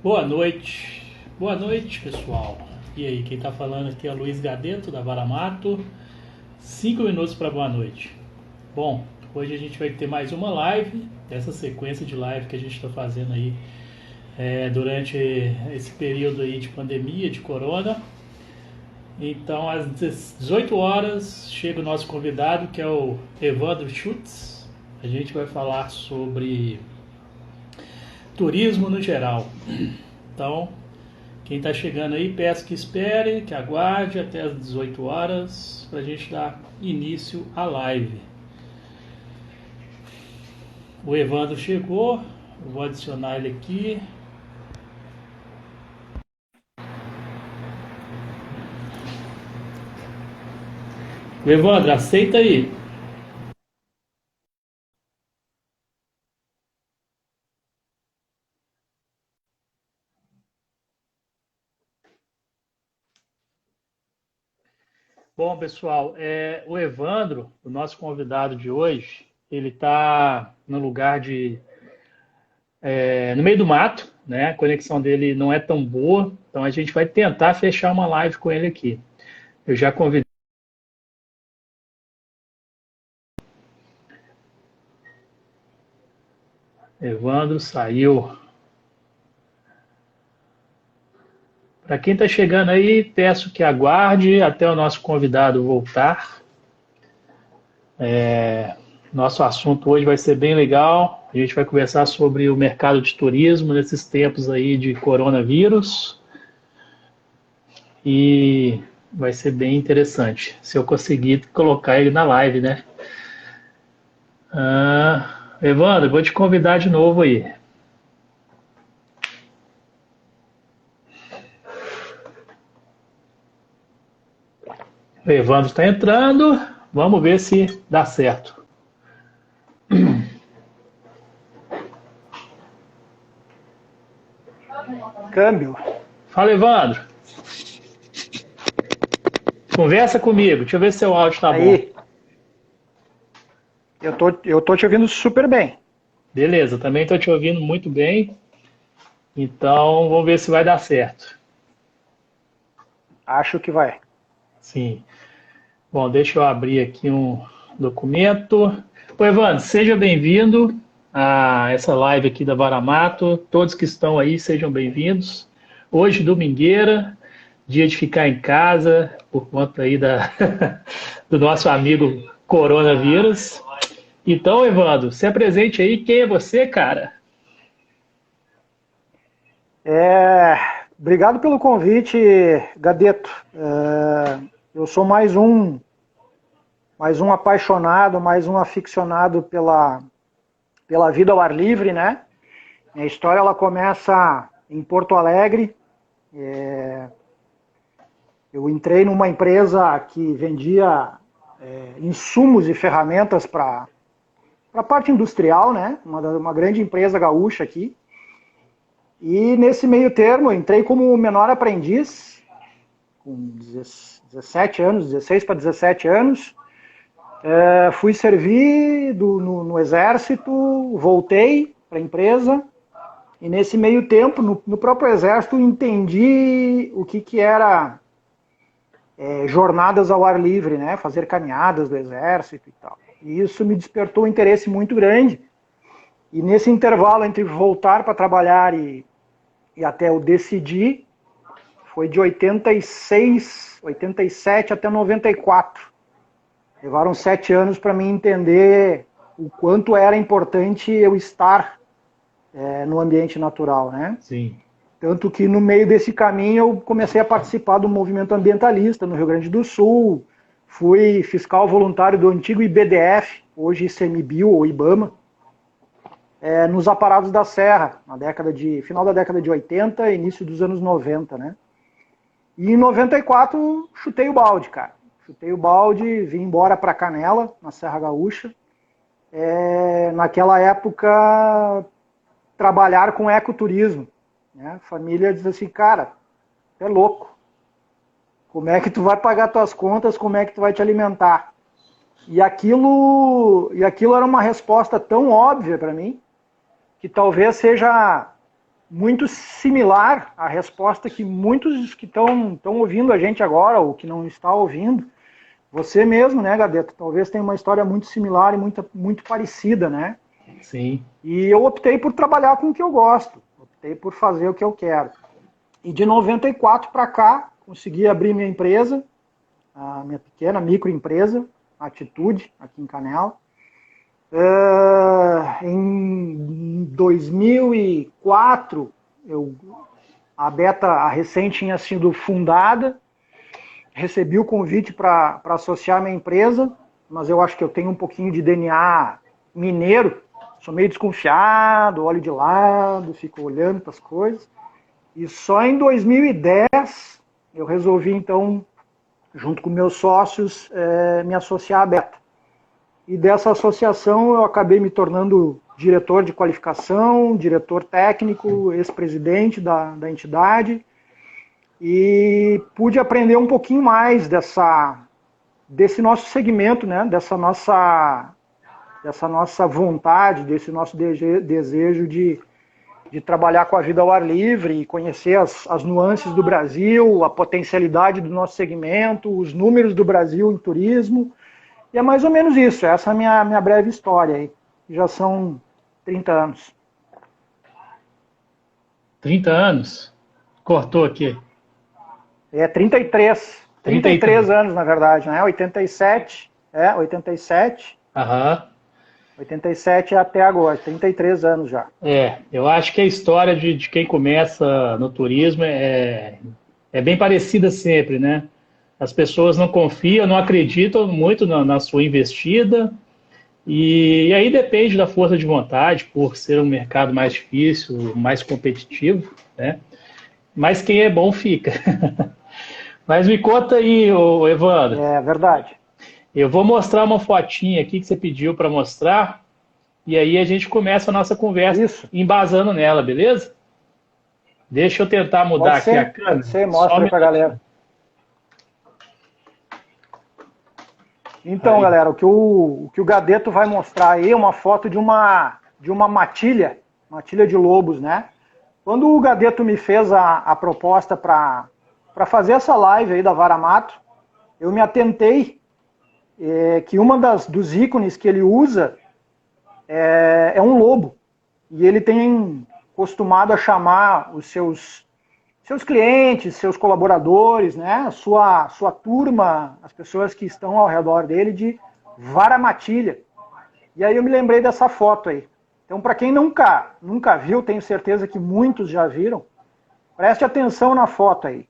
Boa noite pessoal. E aí, quem tá falando aqui é Luiz Gadeto da Varamato. 5 minutos para boa noite. Bom, hoje a gente vai ter mais uma live, essa sequência de live que a gente está fazendo aí durante esse período aí de pandemia, de corona. Então, às 18 horas, chega o nosso convidado, que é o Evandro Schutz. A gente vai falar sobre turismo no geral. Então, quem está chegando aí, peço que espere, que aguarde até as 18 horas para a gente dar início à live. O Evandro chegou, eu vou adicionar ele aqui. O Evandro, aceita aí. Bom, pessoal, o Evandro, o nosso convidado de hoje, ele está no lugar no meio do mato, né? A conexão dele não é tão boa, então a gente vai tentar fechar uma live com ele aqui. Eu já convidei. Evandro saiu. Para quem está chegando aí, peço que aguarde até o nosso convidado voltar. Nosso assunto hoje vai ser bem legal. A gente vai conversar sobre o mercado de turismo nesses tempos aí de coronavírus e vai ser bem interessante. Se eu conseguir colocar ele na live, né? Evandro, vou te convidar de novo aí. O Evandro está entrando. Vamos ver se dá certo. Câmbio. Fala, Evandro. Conversa comigo. Deixa eu ver se seu áudio está bom. Eu tô te ouvindo super bem. Beleza, também estou te ouvindo muito bem. Então, vamos ver se vai dar certo. Acho que vai. Sim. Bom, deixa eu abrir aqui um documento. Ô, Evandro, seja bem-vindo a essa live aqui da Varamato. Todos que estão aí, sejam bem-vindos. Hoje, domingueira, dia de ficar em casa, por conta aí do nosso amigo coronavírus. Então, Evandro, se apresente aí. Quem é você, cara? Obrigado pelo convite, Gadeto. Eu sou mais um apaixonado, mais um aficionado pela vida ao ar livre, né? Minha história ela começa em Porto Alegre. Eu entrei numa empresa que vendia insumos e ferramentas para a parte industrial, né? Uma grande empresa gaúcha aqui. E nesse meio termo, eu entrei como menor aprendiz, com 17 anos, 16 para 17 anos. Fui servir no Exército, voltei para a empresa. E nesse meio tempo, no próprio Exército, entendi o que era jornadas ao ar livre, né? Fazer caminhadas do Exército e tal. E isso me despertou um interesse muito grande. E nesse intervalo entre voltar para trabalhar e até eu decidir, foi de 86, 87 até 94. Levaram 7 anos para mim entender o quanto era importante eu estar no ambiente natural, né? Sim. Tanto que no meio desse caminho eu comecei a participar do movimento ambientalista no Rio Grande do Sul, fui fiscal voluntário do antigo IBDF, hoje ICMBio ou IBAMA, nos aparados da Serra, final da década de 80 e início dos anos 90, né? E em 94 chutei o balde, cara. Chutei o balde, vim embora para Canela, na Serra Gaúcha. Naquela época, trabalhar com ecoturismo. Né? A família diz assim, cara, tu é louco. Como é que tu vai pagar tuas contas, como é que tu vai te alimentar? E aquilo era uma resposta tão óbvia para mim, que talvez seja muito similar à resposta que muitos que estão ouvindo a gente agora, ou que não está ouvindo, você mesmo, né, Gadeto, talvez tenha uma história muito similar e muito parecida, né? Sim. E eu optei por trabalhar com o que eu gosto, optei por fazer o que eu quero. E de 94 para cá, consegui abrir minha empresa, a minha pequena microempresa, Atitude, aqui em Canela. Em 2004, a Beta, a recém tinha sido fundada, recebi o convite para associar minha empresa, mas eu acho que eu tenho um pouquinho de DNA mineiro, sou meio desconfiado, olho de lado, fico olhando para as coisas. E só em 2010 eu resolvi, então, junto com meus sócios, me associar à Beta. E dessa associação eu acabei me tornando diretor de qualificação, diretor técnico, ex-presidente da entidade, e pude aprender um pouquinho mais desse nosso segmento, né? dessa nossa vontade, desse nosso desejo de trabalhar com a vida ao ar livre e conhecer as nuances do Brasil, a potencialidade do nosso segmento, os números do Brasil em turismo. E é mais ou menos isso, essa é a minha breve história aí. Já são 30 anos. 30 anos? Cortou aqui. 33. 33 anos, na verdade, né? 87. 87. Aham. 87 até agora, 33 anos já. Eu acho que a história de quem começa no turismo é bem parecida sempre, né? As pessoas não confiam, não acreditam muito na sua investida, e aí depende da força de vontade, por ser um mercado mais difícil, mais competitivo, né? Mas quem é bom fica. Mas me conta aí, Evandro. É verdade. Eu vou mostrar uma fotinha aqui que você pediu para mostrar, e aí a gente começa a nossa conversa embasando nela, beleza? Deixa eu tentar mudar aqui a câmera. Pode ser, mostra para a galera. Então, galera, o que o Gadeto vai mostrar aí é uma foto de uma matilha de lobos, né? Quando o Gadeto me fez a proposta para fazer essa live aí da Vara Mato, eu me atentei que uma dos ícones que ele usa é um lobo. E ele tem costumado a chamar os seus clientes, seus colaboradores, né, a sua turma, as pessoas que estão ao redor dele, de Vara Matilha. E aí eu me lembrei dessa foto aí. Então, para quem nunca viu, tenho certeza que muitos já viram, preste atenção na foto aí.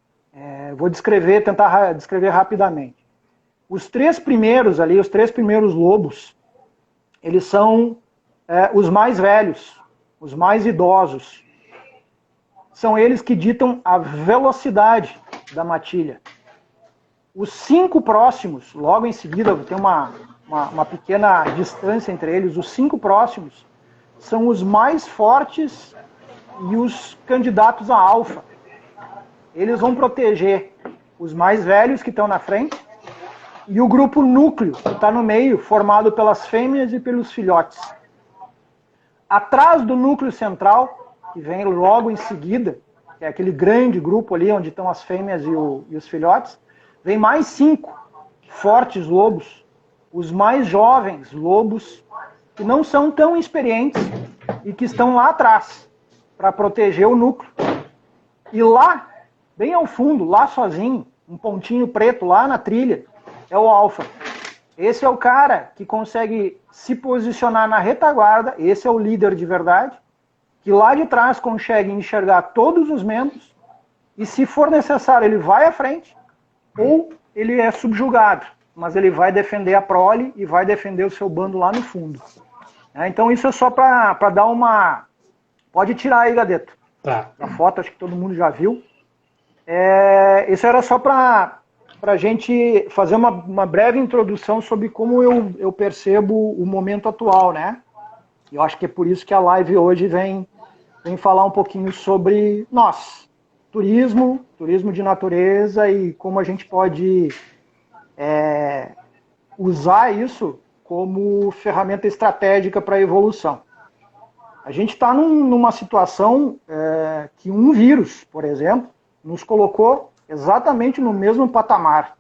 Vou tentar descrever rapidamente. Os três primeiros lobos, eles são os mais velhos, os mais idosos. São eles que ditam a velocidade da matilha. Os 5 próximos, logo em seguida, tem uma pequena distância entre eles, os 5 próximos são os mais fortes e os candidatos a alfa. Eles vão proteger os mais velhos que estão na frente e o grupo núcleo, que está no meio, formado pelas fêmeas e pelos filhotes. Atrás do núcleo central, que vem logo em seguida, que é aquele grande grupo ali onde estão as fêmeas e os filhotes, vem mais 5 fortes lobos, os mais jovens lobos, que não são tão experientes e que estão lá atrás, para proteger o núcleo. E lá, bem ao fundo, lá sozinho, um pontinho preto lá na trilha, é o alfa. Esse é o cara que consegue se posicionar na retaguarda, esse é o líder de verdade, que lá de trás consegue enxergar todos os membros e, se for necessário, ele vai à frente ou ele é subjugado, mas ele vai defender a prole e vai defender o seu bando lá no fundo. Então isso é só para dar uma... Pode tirar aí, Gadeto. Tá. A foto, acho que todo mundo já viu. Isso era só para a gente fazer uma breve introdução sobre como eu percebo o momento atual, né? Eu acho que é por isso que a live hoje vem falar um pouquinho sobre nós, turismo de natureza e como a gente pode usar isso como ferramenta estratégica para a evolução. A gente está numa situação que um vírus, por exemplo, nos colocou exatamente no mesmo patamar.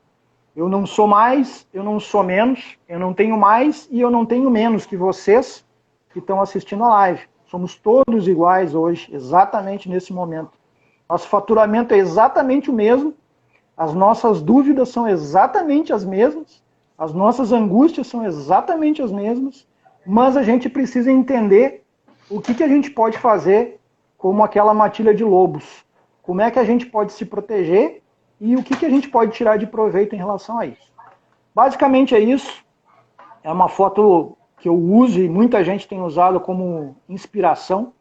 Eu não sou mais, eu não sou menos, eu não tenho mais e eu não tenho menos que vocês que estão assistindo a live. Somos todos iguais hoje, exatamente nesse momento. Nosso faturamento é exatamente o mesmo, as nossas dúvidas são exatamente as mesmas, as nossas angústias são exatamente as mesmas, mas a gente precisa entender o que a gente pode fazer como aquela matilha de lobos. Como é que a gente pode se proteger e o que a gente pode tirar de proveito em relação a isso. Basicamente é isso. É uma foto que eu uso e muita gente tem usado como inspiração.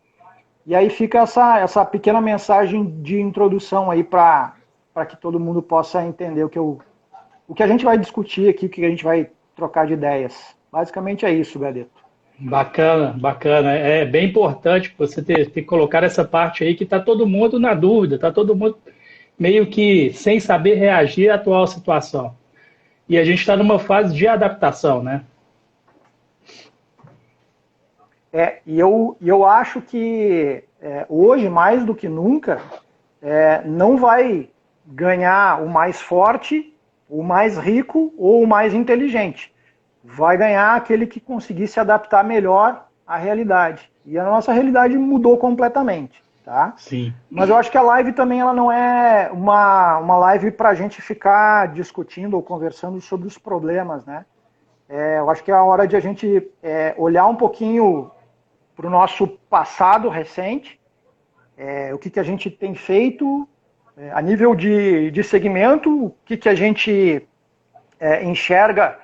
E aí fica essa pequena mensagem de introdução aí para que todo mundo possa entender o que a gente vai discutir aqui, o que a gente vai trocar de ideias. Basicamente é isso, Gadeto. Bacana, bacana. É bem importante você ter colocado essa parte aí que está todo mundo na dúvida, está todo mundo meio que sem saber reagir à atual situação. E a gente está numa fase de adaptação, né? E eu acho que hoje, mais do que nunca, não vai ganhar o mais forte, o mais rico ou o mais inteligente. Vai ganhar aquele que conseguir se adaptar melhor à realidade. E a nossa realidade mudou completamente, tá? Sim. Mas eu acho que a live também ela não é uma live para a gente ficar discutindo ou conversando sobre os problemas, né? Eu acho que é a hora de a gente olhar um pouquinho para o nosso passado recente, o que a gente tem feito a nível de segmento, o que a gente enxerga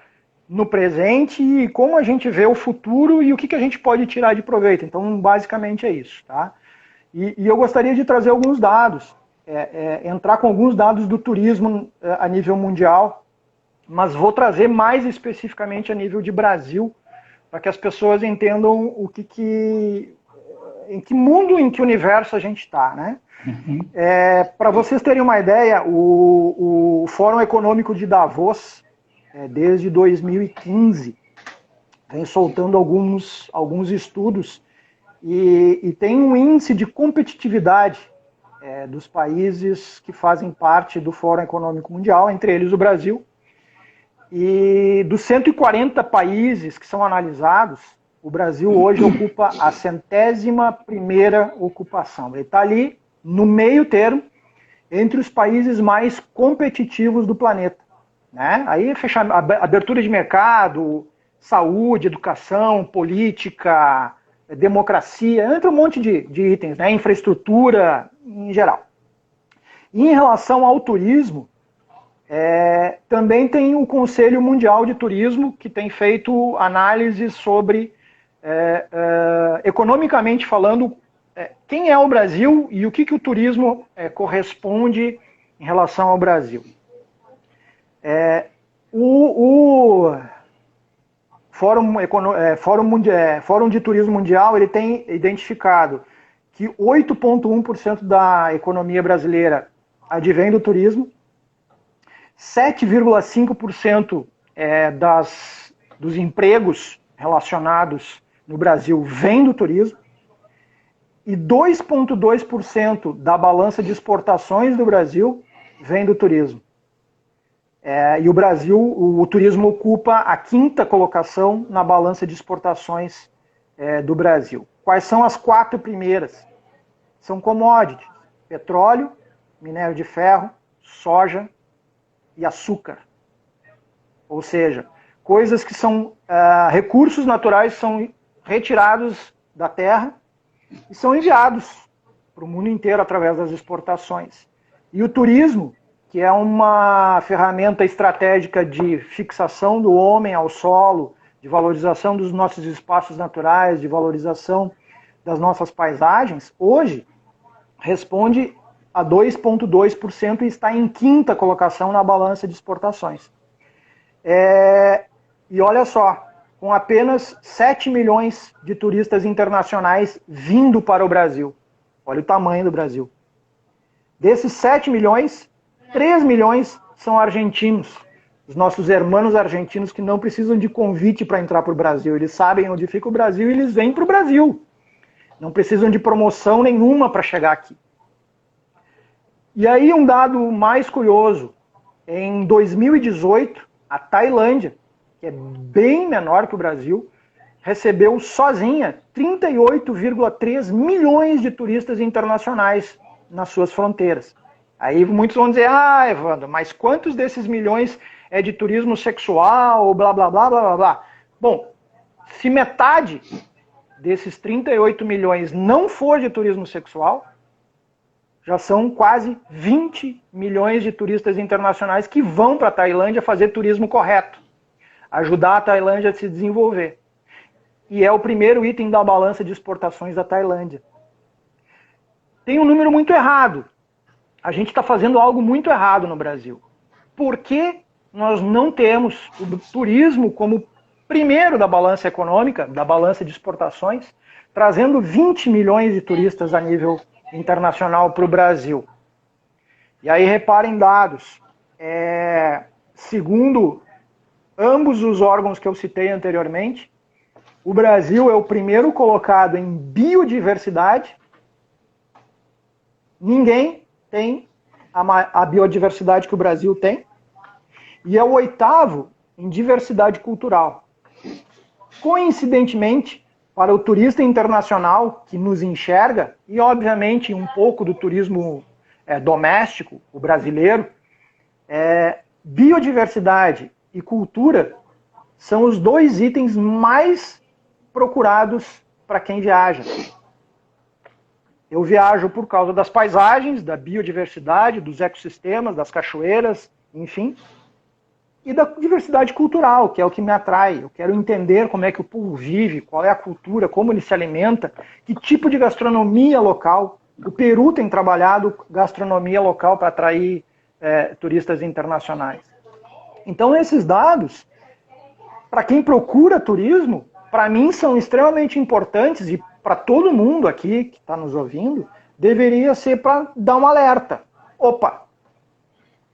no presente e como a gente vê o futuro e o que a gente pode tirar de proveito. Então, basicamente é isso, tá? E eu gostaria de trazer alguns dados, entrar com alguns dados do turismo a nível mundial, mas vou trazer mais especificamente a nível de Brasil, para que as pessoas entendam em que mundo, em que universo a gente está, né? Uhum. Para vocês terem uma ideia, o Fórum Econômico de Davos, desde 2015, vem soltando alguns estudos e tem um índice de competitividade dos países que fazem parte do Fórum Econômico Mundial, entre eles o Brasil. E dos 140 países que são analisados, o Brasil hoje ocupa a 101ª ocupação. Ele está ali no meio termo entre os países mais competitivos do planeta, né? Aí abertura de mercado, saúde, educação, política, democracia, entra um monte de itens, né? Infraestrutura em geral. E em relação ao turismo, também tem o Conselho Mundial de Turismo, que tem feito análises sobre, economicamente falando, quem é o Brasil e o que o turismo corresponde em relação ao Brasil. O Fórum de Turismo Mundial ele tem identificado que 8,1% da economia brasileira advém do turismo, 7,5% dos empregos relacionados no Brasil vem do turismo e 2,2% da balança de exportações do Brasil vem do turismo. E o Brasil, o turismo ocupa a 5ª colocação na balança de exportações do Brasil. Quais são as 4 primeiras? São commodities: petróleo, minério de ferro, soja e açúcar. Ou seja, coisas que são recursos naturais são retirados da terra e são enviados para o mundo inteiro através das exportações. E o turismo, que é uma ferramenta estratégica de fixação do homem ao solo, de valorização dos nossos espaços naturais, de valorização das nossas paisagens, hoje responde a 2,2% e está em 5ª colocação na balança de exportações. E olha só, com apenas 7 milhões de turistas internacionais vindo para o Brasil. Olha o tamanho do Brasil. Desses 7 milhões, 3 milhões são argentinos. Os nossos irmãos argentinos que não precisam de convite para entrar para o Brasil. Eles sabem onde fica o Brasil e eles vêm para o Brasil. Não precisam de promoção nenhuma para chegar aqui. E aí um dado mais curioso, em 2018, a Tailândia, que é bem menor que o Brasil, recebeu sozinha 38,3 milhões de turistas internacionais nas suas fronteiras. Aí muitos vão dizer, Evandro, mas quantos desses milhões é de turismo sexual, blá, blá, blá, blá, blá, blá. Bom, se metade desses 38 milhões não for de turismo sexual, já são quase 20 milhões de turistas internacionais que vão para a Tailândia fazer turismo correto, ajudar a Tailândia a se desenvolver. E é o primeiro item da balança de exportações da Tailândia. Tem um número muito errado. A gente está fazendo algo muito errado no Brasil. Por que nós não temos o turismo como primeiro da balança econômica, da balança de exportações, trazendo 20 milhões de turistas a nível internacional para o Brasil? E aí reparem dados. Segundo ambos os órgãos que eu citei anteriormente, o Brasil é o primeiro colocado em biodiversidade. Ninguém tem a biodiversidade que o Brasil tem. E é o oitavo em diversidade cultural. Coincidentemente, para o turista internacional que nos enxerga, e obviamente um pouco do turismo doméstico, o brasileiro, biodiversidade e cultura são os dois itens mais procurados para quem viaja. Eu viajo por causa das paisagens, da biodiversidade, dos ecossistemas, das cachoeiras, enfim, e da diversidade cultural, que é o que me atrai. Eu quero entender como é que o povo vive, qual é a cultura, como ele se alimenta, que tipo de gastronomia local. O Peru tem trabalhado gastronomia local para atrair turistas internacionais. Então esses dados, para quem procura turismo, para mim são extremamente importantes, e para todo mundo aqui que está nos ouvindo, deveria ser para dar um alerta. Opa,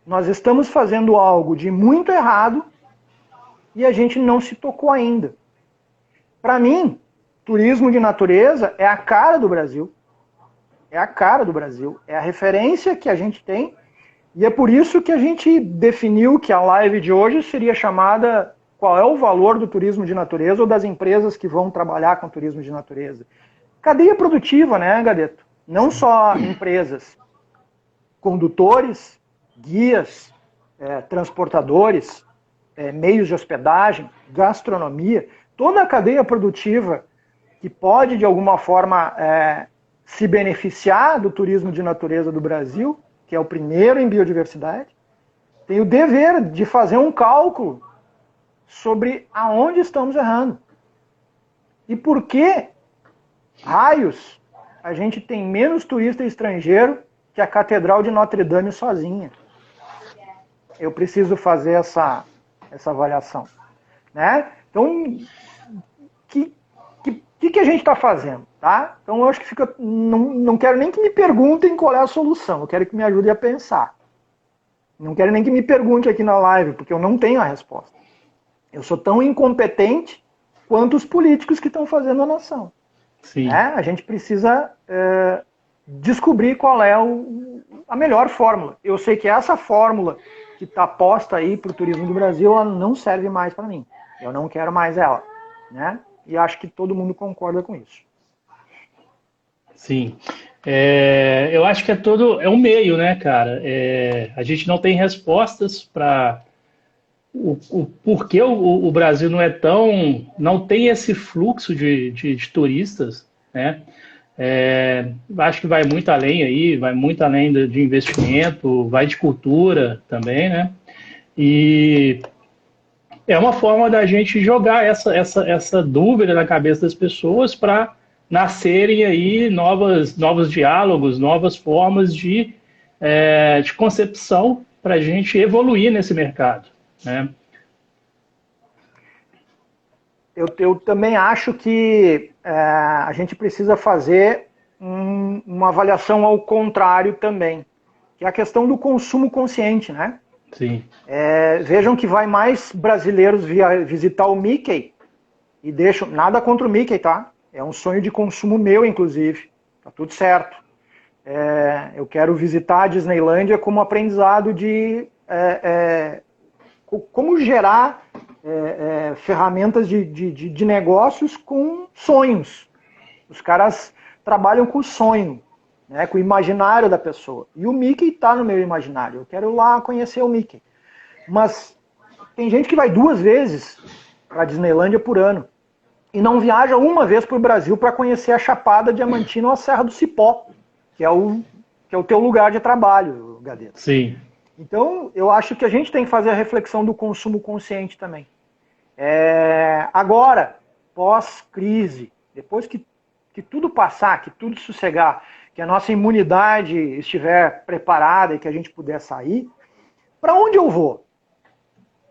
nós estamos fazendo algo de muito errado e a gente não se tocou ainda. Para mim, turismo de natureza é a cara do Brasil. É a cara do Brasil. É a referência que a gente tem. E é por isso que a gente definiu que a live de hoje seria chamada Qual é o valor do turismo de natureza, ou das empresas que vão trabalhar com turismo de natureza. Cadeia produtiva, né, Gadeto? Não só empresas, condutores, guias, transportadores, meios de hospedagem, gastronomia, toda a cadeia produtiva que pode, de alguma forma, se beneficiar do turismo de natureza do Brasil, que é o primeiro em biodiversidade, tem o dever de fazer um cálculo sobre aonde estamos errando. E por que raios a gente tem menos turista estrangeiro que a Catedral de Notre Dame sozinha? Eu preciso fazer essa avaliação, né? Então, o que a gente está fazendo, tá? Então, eu acho que não quero nem que me perguntem qual é a solução, eu quero que me ajudem a pensar. Não quero nem que me pergunte aqui na live, porque eu não tenho a resposta. Eu sou tão incompetente quanto os políticos que estão fazendo a nação. Sim. A gente precisa descobrir qual é a melhor fórmula. Eu sei que essa fórmula que está posta aí para o turismo do Brasil, ela não serve mais para mim. Eu não quero mais ela, né? E acho que todo mundo concorda com isso. Sim. Eu acho que é um meio, né, cara? A gente não tem respostas para o porquê o Brasil não tem esse fluxo de turistas, né? Acho que vai muito além aí, vai muito além de investimento, vai de cultura também, né? E é uma forma da gente jogar essa dúvida na cabeça das pessoas para nascerem aí novos diálogos, novas formas de concepção para a gente evoluir nesse mercado, né? Eu também acho que a gente precisa fazer uma avaliação ao contrário também, que é a questão do consumo consciente, né? Sim. Vejam que vai mais brasileiros visitar o Mickey, e nada contra o Mickey, tá? É um sonho de consumo meu, inclusive, tá tudo certo. Eu quero visitar a Disneylândia como aprendizado de como gerar ferramentas de negócios com sonhos. Os caras trabalham com o sonho, né, com o imaginário da pessoa. E o Mickey está no meu imaginário. Eu quero ir lá conhecer o Mickey. Mas tem gente que vai 2 vezes para a Disneylândia por ano e não viaja uma vez para o Brasil para conhecer a Chapada Diamantina ou a Serra do Cipó, que é o teu lugar de trabalho, Gadeto. Sim. Então, eu acho que a gente tem que fazer a reflexão do consumo consciente também. Agora, pós-crise, depois que tudo passar, que tudo sossegar, que a nossa imunidade estiver preparada e que a gente puder sair, para onde eu vou?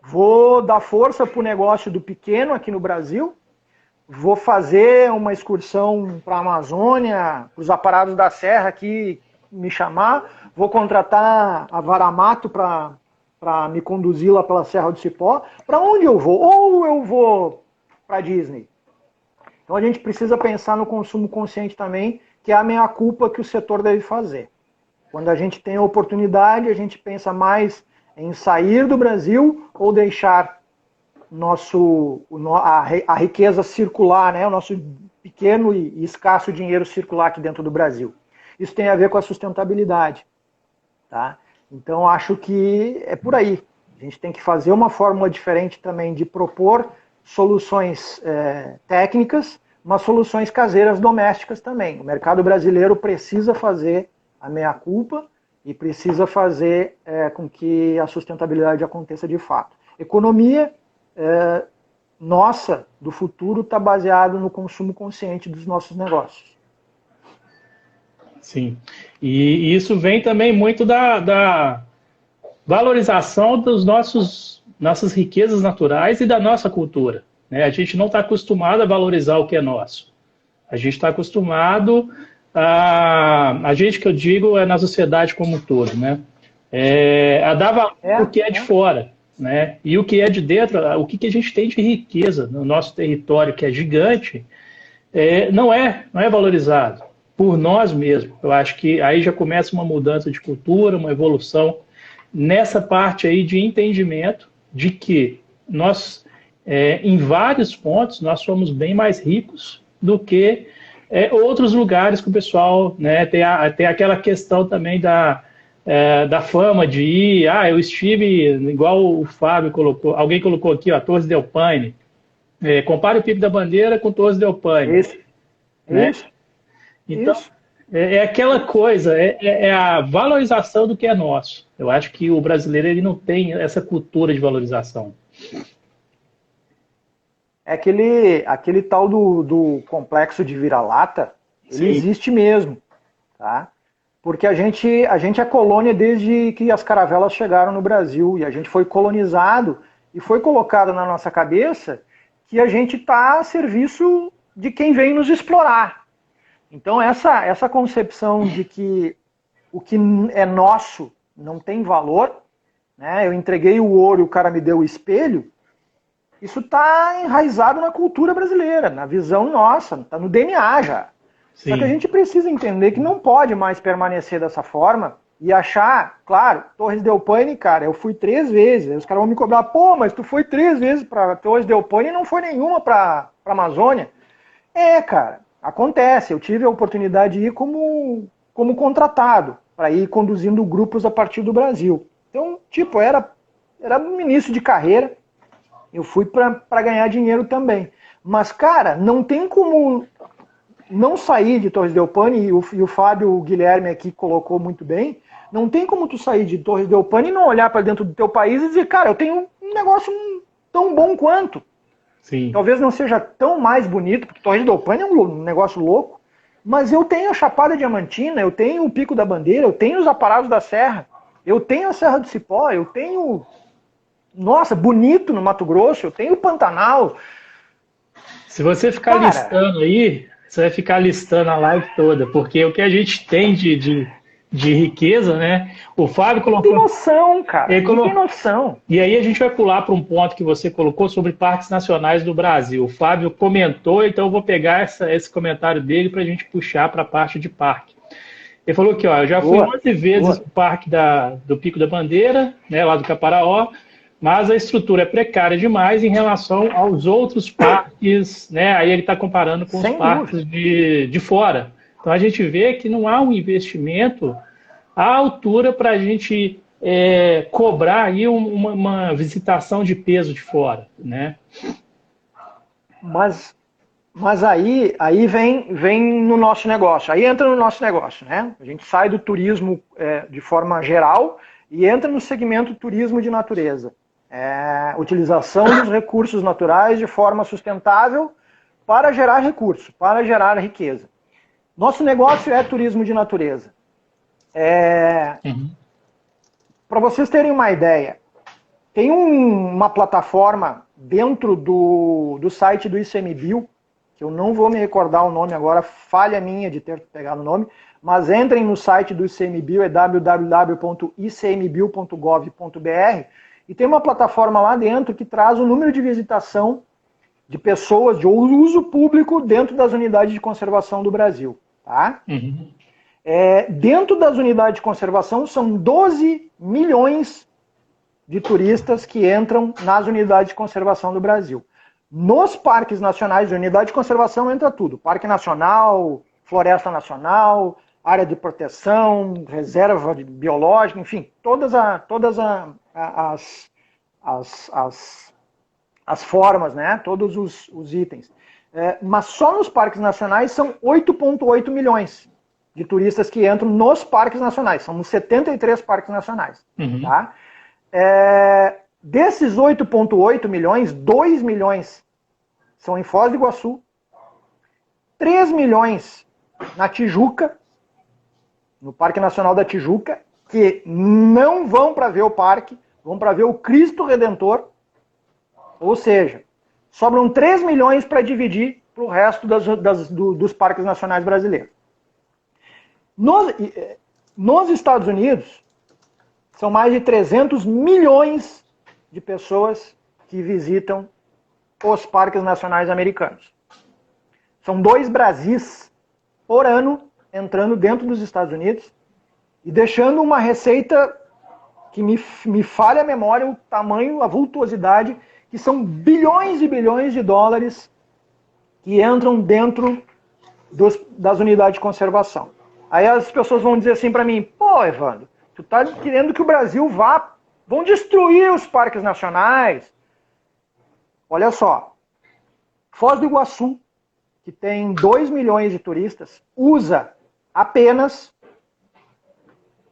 Vou dar força para o negócio do pequeno aqui no Brasil, vou fazer uma excursão para a Amazônia, para os aparados da Serra aqui me chamar, vou contratar a Varamato para me conduzir lá pela Serra do Cipó. Para onde eu vou? Ou eu vou para a Disney? Então a gente precisa pensar no consumo consciente também, que é a meia-culpa que o setor deve fazer. Quando a gente tem a oportunidade, a gente pensa mais em sair do Brasil ou deixar a riqueza circular, né? O nosso pequeno e escasso dinheiro circular aqui dentro do Brasil. Isso tem a ver com a sustentabilidade. Tá? Então, acho que é por aí. A gente tem que fazer uma fórmula diferente também de propor soluções técnicas, mas soluções caseiras domésticas também. O mercado brasileiro precisa fazer a meia-culpa e precisa fazer com que a sustentabilidade aconteça de fato. Economia nossa, do futuro, está baseado no consumo consciente dos nossos negócios. Sim, e isso vem também muito da valorização dos nossas riquezas naturais e da nossa cultura, né? A gente não está acostumado a valorizar o que é nosso. A gente está acostumado a gente que eu digo é na sociedade como um todo, né? A dar valor o que é de fora, né? E o que é de dentro, o que a gente tem de riqueza no nosso território, que é gigante, não é valorizado por nós mesmos. Eu acho que aí já começa uma mudança de cultura, uma evolução nessa parte aí de entendimento de que nós, em vários pontos, nós somos bem mais ricos do que outros lugares que o pessoal, né, tem aquela questão também da fama de ir, eu estive, igual o Fábio colocou, alguém colocou aqui, Torres del Paine, compare o Pico da Bandeira com Torres del Paine. Isso. Né? Isso. Então, é aquela coisa, a valorização do que é nosso. Eu acho que o brasileiro ele não tem essa cultura de valorização. Aquele tal do complexo de vira-lata, ele existe mesmo, tá? Porque a gente é colônia desde que as caravelas chegaram no Brasil, e a gente foi colonizado e foi colocado na nossa cabeça que a gente está a serviço de quem vem nos explorar. Então essa concepção de que o que é nosso não tem valor, né? Eu entreguei o ouro e o cara me deu o espelho, isso está enraizado na cultura brasileira, na visão nossa, está no DNA já. Sim. Só que a gente precisa entender que não pode mais permanecer dessa forma e achar, claro, Torres del Paine, cara, eu fui 3 vezes, aí os caras vão me cobrar, mas tu foi 3 vezes para Torres del Paine e não foi nenhuma para a Amazônia. Cara, acontece, eu tive a oportunidade de ir como contratado, para ir conduzindo grupos a partir do Brasil. Então, era um início de carreira, eu fui para ganhar dinheiro também. Mas, cara, não tem como não sair de Torres del Paine, e o Fábio Guilherme aqui colocou muito bem, não tem como tu sair de Torres del Paine e não olhar para dentro do teu país e dizer, cara, eu tenho um negócio tão bom quanto. Sim. Talvez não seja tão mais bonito, porque Torres del Paine é um negócio louco, mas eu tenho a Chapada Diamantina, eu tenho o Pico da Bandeira, eu tenho os aparados da Serra, eu tenho a Serra do Cipó, eu tenho, bonito no Mato Grosso, eu tenho o Pantanal. Se você ficar listando aí, você vai ficar listando a live toda, porque o que a gente tem de riqueza, né? O Fábio colocou... Tem noção, cara. Tem noção. E aí a gente vai pular para um ponto que você colocou sobre parques nacionais do Brasil. O Fábio comentou, então eu vou pegar esse comentário dele para a gente puxar para a parte de parque. Ele falou que, ó, eu já fui Boa, 11 vezes boa. no parque do Pico da Bandeira, né, lá do Caparaó, mas a estrutura é precária demais em relação aos outros parques, né? Aí ele está comparando com os Sem dúvida. parques de fora. Então a gente vê que não há um investimento à altura para a gente cobrar aí uma visitação de peso de fora, né? Mas aí vem no nosso negócio, aí entra no nosso negócio, né? A gente sai do turismo de forma geral e entra no segmento turismo de natureza. Utilização dos recursos naturais de forma sustentável para gerar recurso, para gerar riqueza. Nosso negócio é turismo de natureza. Uhum. Para vocês terem uma ideia, tem uma plataforma dentro do site do ICMBio, que eu não vou me recordar o nome agora, falha minha de ter pegado o nome, mas entrem no site do ICMBio, é www.icmbio.gov.br, e tem uma plataforma lá dentro que traz o número de visitação de pessoas, de uso público dentro das unidades de conservação do Brasil. Tá? Uhum. Dentro das unidades de conservação são 12 milhões de turistas que entram nas unidades de conservação do Brasil. Nos parques nacionais, de unidade de conservação entra tudo. Parque Nacional, Floresta Nacional, área de proteção, reserva biológica, enfim, todas as formas, né? Todos os itens. Mas só nos parques nacionais são 8,8 milhões de turistas que entram nos parques nacionais. São 73 parques nacionais. Uhum. Tá? Desses 8,8 milhões, 2 milhões são em Foz do Iguaçu, 3 milhões na Tijuca, no Parque Nacional da Tijuca, que não vão para ver o parque, vão para ver o Cristo Redentor. Ou seja, sobram 3 milhões para dividir para o resto dos parques nacionais brasileiros. Nos Estados Unidos, são mais de 300 milhões de pessoas que visitam os parques nacionais americanos. São 2 Brasis por ano entrando dentro dos Estados Unidos e deixando uma receita que me falha a memória, o tamanho, a vultuosidade, que são bilhões e bilhões de dólares que entram dentro das unidades de conservação. Aí as pessoas vão dizer assim para mim, pô, Evandro, tu tá querendo que o Brasil vão destruir os parques nacionais. Olha só, Foz do Iguaçu, que tem 2 milhões de turistas, usa apenas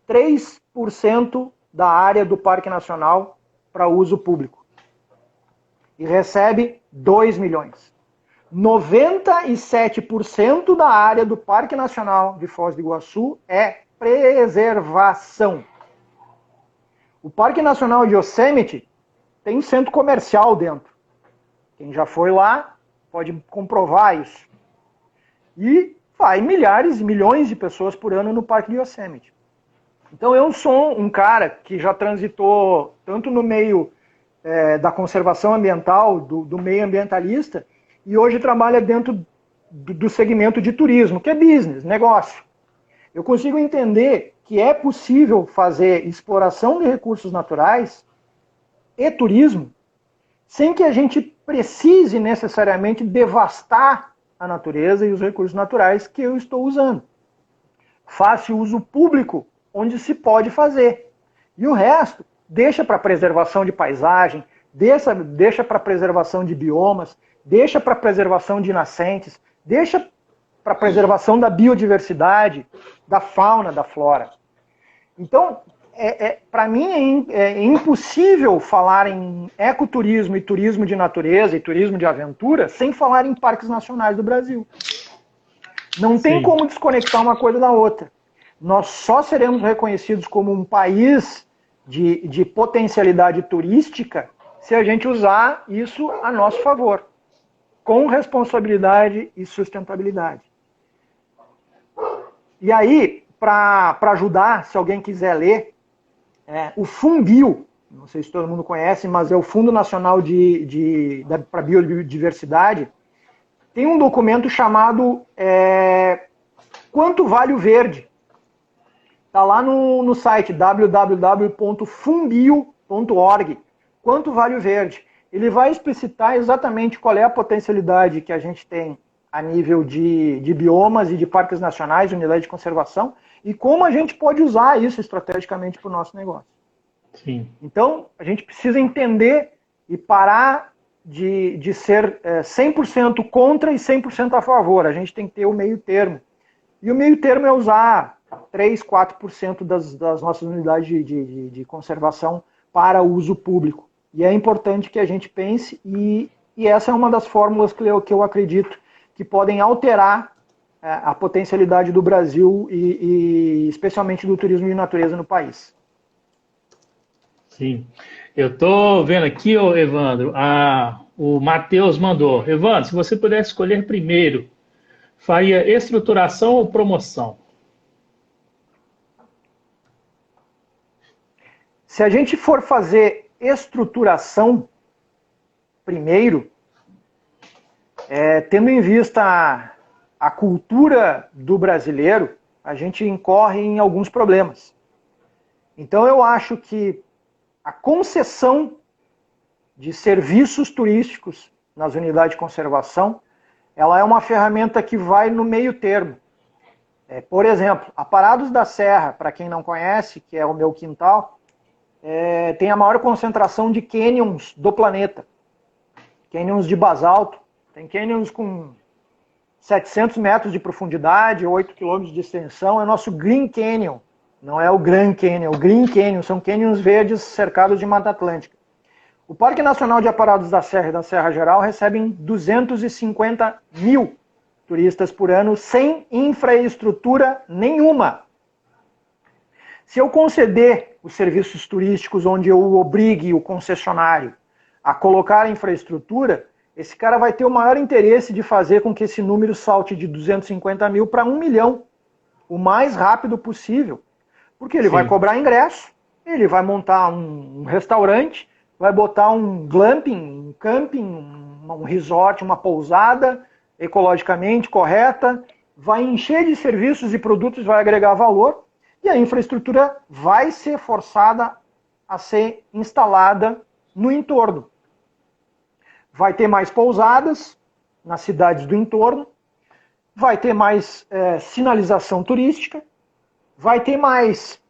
3% da área do Parque Nacional para uso público. E recebe 2 milhões. 97% da área do Parque Nacional de Foz do Iguaçu é preservação. O Parque Nacional de Yosemite tem um centro comercial dentro. Quem já foi lá pode comprovar isso. E vai milhares e milhões de pessoas por ano no Parque de Yosemite. Então eu sou um cara que já transitou tanto no meio da conservação ambiental, do meio ambientalista, e hoje trabalha dentro do segmento de turismo, que é business, negócio. Eu consigo entender que é possível fazer exploração de recursos naturais e turismo sem que a gente precise necessariamente devastar a natureza e os recursos naturais que eu estou usando. Faça uso público onde se pode fazer. E o resto, deixa para preservação de paisagem, deixa para preservação de biomas, deixa para preservação de nascentes, deixa para preservação da biodiversidade, da fauna, da flora. Então, para mim é impossível falar em ecoturismo e turismo de natureza e turismo de aventura sem falar em parques nacionais do Brasil. Não tem como desconectar uma coisa da outra. Nós só seremos reconhecidos como um país de potencialidade turística se a gente usar isso a nosso favor, com responsabilidade e sustentabilidade. E aí, para ajudar, se alguém quiser ler, o FUNBio, não sei se todo mundo conhece, mas é o Fundo Nacional para Biodiversidade, tem um documento chamado Quanto Vale o Verde? Está lá no site www.fumbio.org. Quanto vale o verde? Ele vai explicitar exatamente qual é a potencialidade que a gente tem a nível de biomas e de parques nacionais, unidade de conservação, e como a gente pode usar isso estrategicamente para o nosso negócio. Sim. Então, a gente precisa entender e parar de ser 100% contra e 100% a favor. A gente tem que ter o meio termo. E o meio termo é usar 3, 4% das nossas unidades de conservação para uso público. E é importante que a gente pense, e essa é uma das fórmulas que eu acredito que podem alterar a potencialidade do Brasil e especialmente do turismo de natureza no país. Sim. Eu estou vendo aqui, Evandro, o Matheus mandou. Evandro, se você pudesse escolher primeiro, faria estruturação ou promoção? Se a gente for fazer estruturação primeiro, tendo em vista a cultura do brasileiro, a gente incorre em alguns problemas. Então eu acho que a concessão de serviços turísticos nas unidades de conservação, ela é uma ferramenta que vai no meio termo. Por exemplo, a Parados da Serra, para quem não conhece, que é o meu quintal, tem a maior concentração de canyons do planeta. Canyons de basalto. Tem canyons com 700 metros de profundidade, 8 quilômetros de extensão. É o nosso Green Canyon. Não é o Grand Canyon, é o Green Canyon. São canyons verdes cercados de Mata Atlântica. O Parque Nacional de Aparados da Serra e da Serra Geral recebem 250 mil turistas por ano sem infraestrutura nenhuma. Se eu conceder os serviços turísticos onde eu obrigue o concessionário a colocar a infraestrutura, esse cara vai ter o maior interesse de fazer com que esse número salte de 250 mil para 1 milhão, o mais rápido possível. Porque ele vai cobrar ingresso, ele vai montar um restaurante, vai botar um glamping, um camping, um resort, uma pousada ecologicamente correta, vai encher de serviços e produtos, vai agregar valor, e a infraestrutura vai ser forçada a ser instalada no entorno. Vai ter mais pousadas nas cidades do entorno, vai ter mais sinalização turística, vai ter mais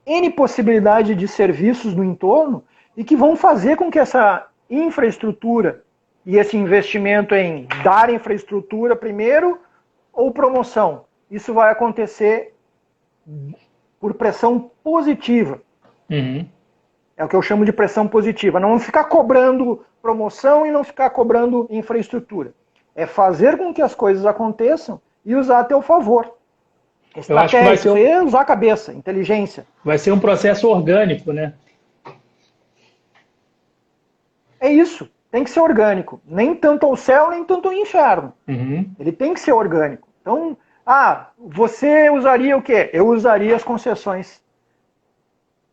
N possibilidade de serviços no entorno e que vão fazer com que essa infraestrutura e esse investimento em dar infraestrutura primeiro ou promoção, isso vai acontecer por pressão positiva. Uhum. É o que eu chamo de pressão positiva. Não ficar cobrando promoção e não ficar cobrando infraestrutura. É fazer com que as coisas aconteçam e usar a teu favor. Eu acho que vai ser usar a cabeça, inteligência. Vai ser um processo orgânico, né? É isso. Tem que ser orgânico. Nem tanto ao céu, nem tanto ao inferno. Uhum. Ele tem que ser orgânico. Então, você usaria o quê? Eu usaria as concessões.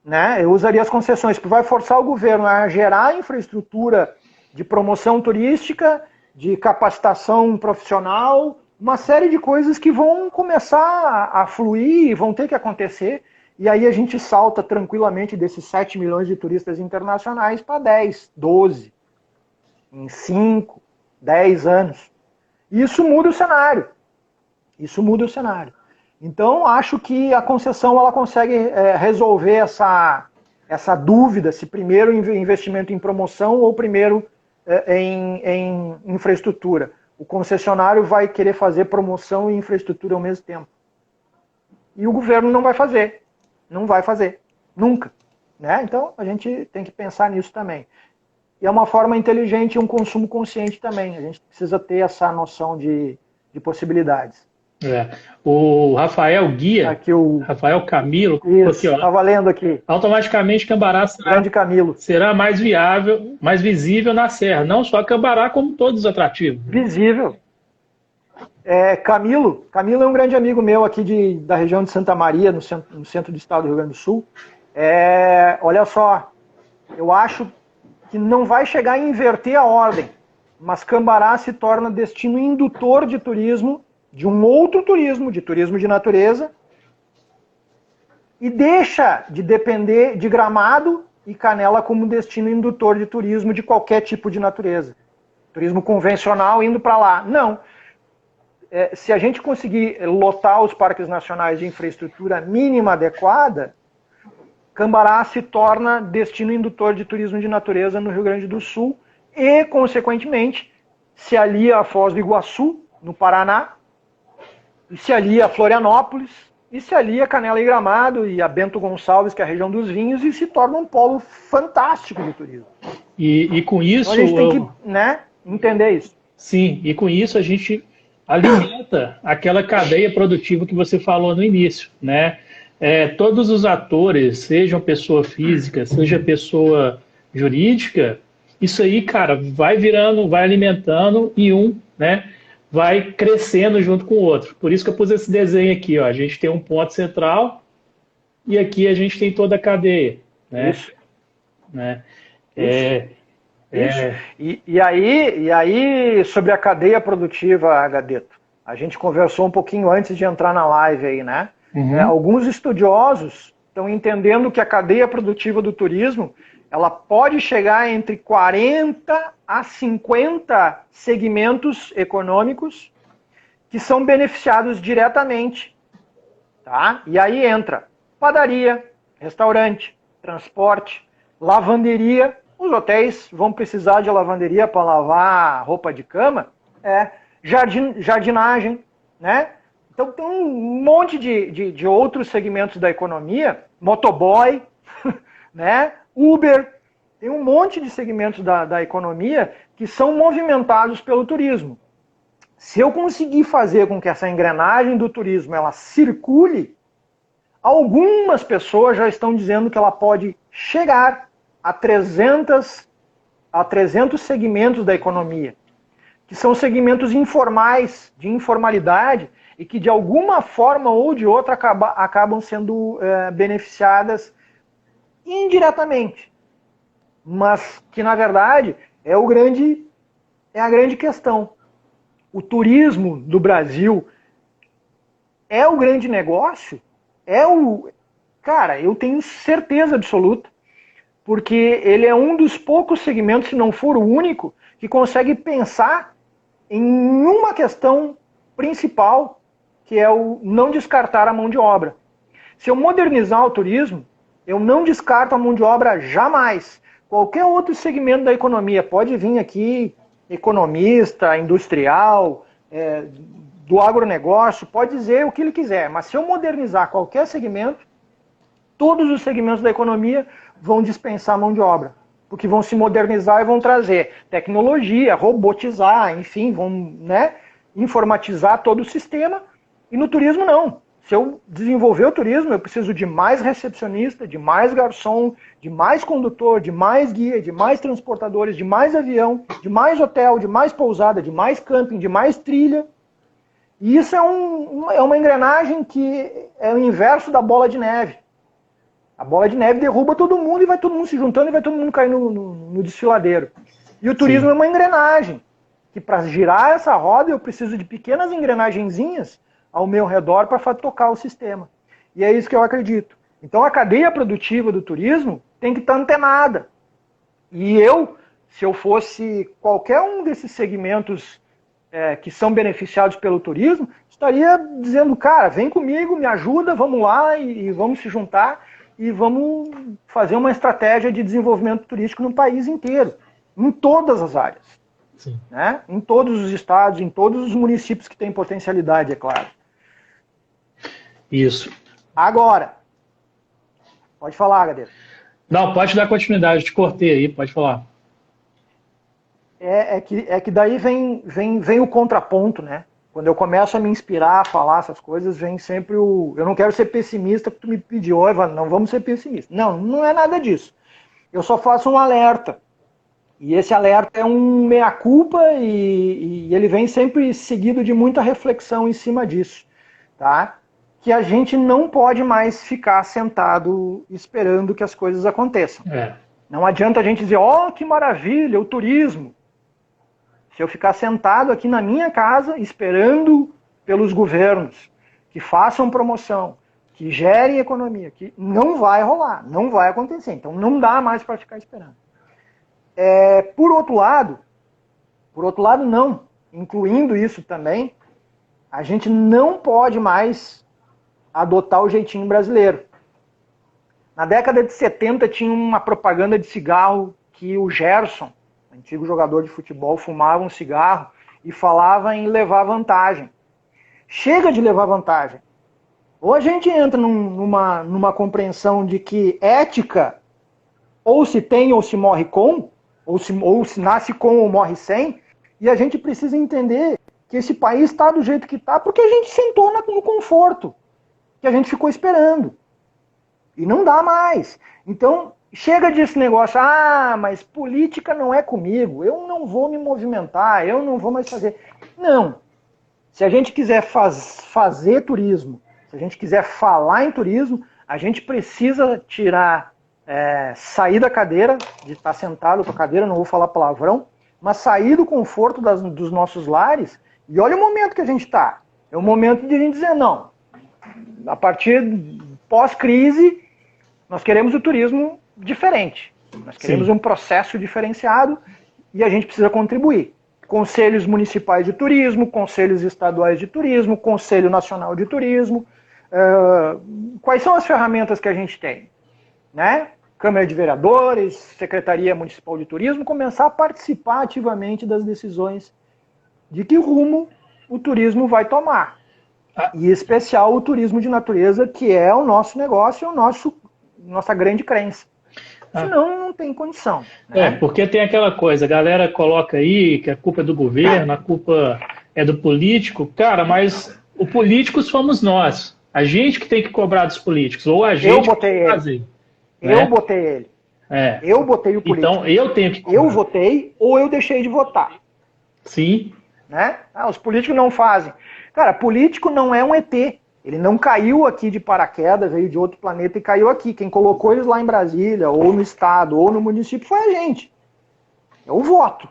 Né? Eu usaria as concessões, porque vai forçar o governo a gerar infraestrutura de promoção turística, de capacitação profissional, uma série de coisas que vão começar a fluir e vão ter que acontecer. E aí a gente salta tranquilamente desses 7 milhões de turistas internacionais para 10, 12, em 5, 10 anos. E isso muda o cenário. Isso muda o cenário. Então, acho que a concessão ela consegue resolver essa dúvida, se primeiro investimento em promoção ou primeiro em infraestrutura. O concessionário vai querer fazer promoção e infraestrutura ao mesmo tempo. E o governo não vai fazer. Não vai fazer. Nunca. Né? Então, a gente tem que pensar nisso também. E é uma forma inteligente e um consumo consciente também. A gente precisa ter essa noção de possibilidades. O Rafael Guia, aqui Rafael Camilo, estava lendo aqui. Automaticamente Cambará será mais viável, mais visível na Serra. Não só Cambará, como todos os atrativos. Visível. Camilo é um grande amigo meu aqui da região de Santa Maria, no centro do estado do Rio Grande do Sul. Olha só, eu acho que não vai chegar a inverter a ordem, mas Cambará se torna destino indutor de turismo, de um outro turismo, de turismo de natureza, e deixa de depender de Gramado e Canela como destino indutor de turismo de qualquer tipo de natureza. Turismo convencional indo para lá. Não. Se a gente conseguir lotar os parques nacionais de infraestrutura mínima adequada, Cambará se torna destino indutor de turismo de natureza no Rio Grande do Sul e, consequentemente, se alia a Foz do Iguaçu, no Paraná, e se alia a Florianópolis, e se alia a Canela e Gramado e a Bento Gonçalves, que é a região dos vinhos, e se torna um polo fantástico de turismo. E com isso... Então a gente tem que entender isso. Sim, e com isso a gente alimenta aquela cadeia produtiva que você falou no início, né? Todos os atores, sejam pessoa física, seja pessoa jurídica, isso aí, cara, vai virando, vai alimentando e né, vai crescendo junto com o outro. Por isso que eu pus esse desenho aqui, ó. A gente tem um ponto central e aqui a gente tem toda a cadeia, né? Isso. Né? Isso. E aí, sobre a cadeia produtiva, Gadeto, a gente conversou um pouquinho antes de entrar na live aí, né? Uhum. Alguns estudiosos estão entendendo que a cadeia produtiva do turismo ela pode chegar entre 40 a 50 segmentos econômicos que são beneficiados diretamente. Tá? E aí entra padaria, restaurante, transporte, lavanderia. Os hotéis vão precisar de lavanderia para lavar roupa de cama. Jardinagem, né? Então tem um monte de outros segmentos da economia, motoboy, né? Uber, tem um monte de segmentos da economia que são movimentados pelo turismo. Se eu conseguir fazer com que essa engrenagem do turismo ela circule, algumas pessoas já estão dizendo que ela pode chegar a 300 segmentos da economia, que são segmentos informais, de informalidade, e que de alguma forma ou de outra acabam sendo beneficiadas indiretamente, mas que na verdade é a grande questão. O turismo do Brasil é o grande negócio? Cara, eu tenho certeza absoluta, porque ele é um dos poucos segmentos, se não for o único, que consegue pensar em uma questão principal, que é o não descartar a mão de obra. Se eu modernizar o turismo, eu não descarto a mão de obra jamais. Qualquer outro segmento da economia, pode vir aqui economista, industrial, do agronegócio, pode dizer o que ele quiser, mas se eu modernizar qualquer segmento, todos os segmentos da economia vão dispensar a mão de obra, porque vão se modernizar e vão trazer tecnologia, robotizar, enfim, vão, né, informatizar todo o sistema, e no turismo não. Se eu desenvolver o turismo, eu preciso de mais recepcionista, de mais garçom, de mais condutor, de mais guia, de mais transportadores, de mais avião, de mais hotel, de mais pousada, de mais camping, de mais trilha. E isso é uma engrenagem que é o inverso da bola de neve. A bola de neve derruba todo mundo e vai todo mundo se juntando e vai todo mundo cair no desfiladeiro. E o turismo é uma engrenagem, que para girar essa roda eu preciso de pequenas engrenagenzinhas ao meu redor para tocar o sistema. E é isso que eu acredito. Então a cadeia produtiva do turismo tem que estar antenada. E se eu fosse qualquer um desses segmentos que são beneficiados pelo turismo, estaria dizendo, cara, vem comigo, me ajuda, vamos lá e vamos se juntar e vamos fazer uma estratégia de desenvolvimento turístico no país inteiro, em todas as áreas. Sim. Né? Em todos os estados, em todos os municípios que têm potencialidade, é claro. Isso. Agora, pode falar, Gadeiro. Não, pode dar continuidade, te cortei aí, pode falar. É que daí vem o contraponto, né? Quando eu começo a me inspirar a falar essas coisas, vem sempre o... Eu não quero ser pessimista, porque tu me pediu, Evandro, não vamos ser pessimistas. Não, não é nada disso. Eu só faço um alerta. E esse alerta é um meia-culpa e ele vem sempre seguido de muita reflexão em cima disso, tá? Que a gente não pode mais ficar sentado esperando que as coisas aconteçam. Não adianta a gente dizer, que maravilha, o turismo. Se eu ficar sentado aqui na minha casa esperando pelos governos que façam promoção, que gerem economia, que não vai rolar, não vai acontecer. Então não dá mais para ficar esperando. Por outro lado não, incluindo isso também, a gente não pode mais adotar o jeitinho brasileiro. Na década de 70 tinha uma propaganda de cigarro que o Gerson, antigo jogador de futebol, fumava um cigarro e falava em levar vantagem. Chega de levar vantagem. Ou a gente entra numa compreensão de que ética ou se tem ou se morre com, ou se nasce com ou morre sem, e a gente precisa entender que esse país está do jeito que está porque a gente sentou no conforto, que a gente ficou esperando. E não dá mais. Então, chega desse negócio, mas política não é comigo, eu não vou me movimentar, eu não vou mais fazer. Não. Se a gente quiser fazer turismo, se a gente quiser falar em turismo, a gente precisa sair da cadeira, de estar sentado com a cadeira, não vou falar palavrão, mas sair do conforto dos nossos lares, e olha o momento que a gente está. É o momento de a gente dizer, não, a partir pós-crise, nós queremos o turismo diferente. Nós queremos um processo diferenciado e a gente precisa contribuir. Conselhos municipais de turismo, conselhos estaduais de turismo, Conselho Nacional de Turismo. Quais são as ferramentas que a gente tem? Né? Câmara de Vereadores, Secretaria Municipal de Turismo, começar a participar ativamente das decisões de que rumo o turismo vai tomar. E em especial o turismo de natureza, que é o nosso negócio, nossa grande crença. Senão não tem condição. Né? Porque tem aquela coisa, a galera coloca aí que a culpa é do governo, a culpa é do político. Cara, mas o político somos nós. A gente que tem que cobrar dos políticos, ou a gente que tem que fazer. Eu botei ele. Eu botei o político. Então eu tenho que cobrar. Eu votei ou eu deixei de votar. Sim. Né? Os políticos não fazem. Cara, político não é um ET. Ele não caiu aqui de paraquedas, veio de outro planeta e caiu aqui. Quem colocou eles lá em Brasília, ou no estado, ou no município, foi a gente. É o voto.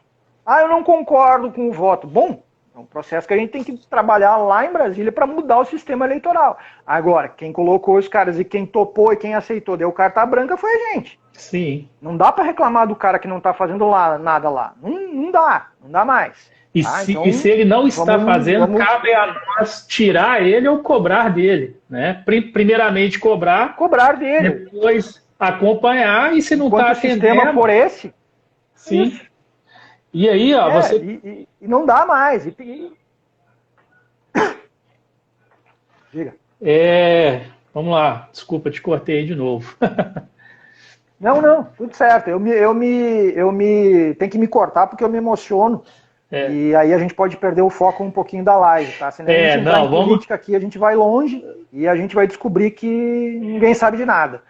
Eu não concordo com o voto. Bom, é um processo que a gente tem que trabalhar lá em Brasília para mudar o sistema eleitoral. Agora, quem colocou os caras e quem topou e quem aceitou, deu carta branca, foi a gente. Sim. Não dá para reclamar do cara que não está fazendo nada lá. Não dá mais. E, e se ele não está fazendo, cabe a nós tirar ele ou cobrar dele. Né? Primeiramente cobrar dele. Depois acompanhar e se não está atendendo... o sistema por esse... Sim. Isso. E aí, você... E não dá mais. Diga. Vamos lá. Desculpa, te cortei de novo. Não, tudo certo. Eu tenho que me cortar porque eu me emociono. E aí a gente pode perder o foco um pouquinho da live, tá? Se a gente entrar em política aqui, a gente vai longe e a gente vai descobrir que ninguém sabe de nada.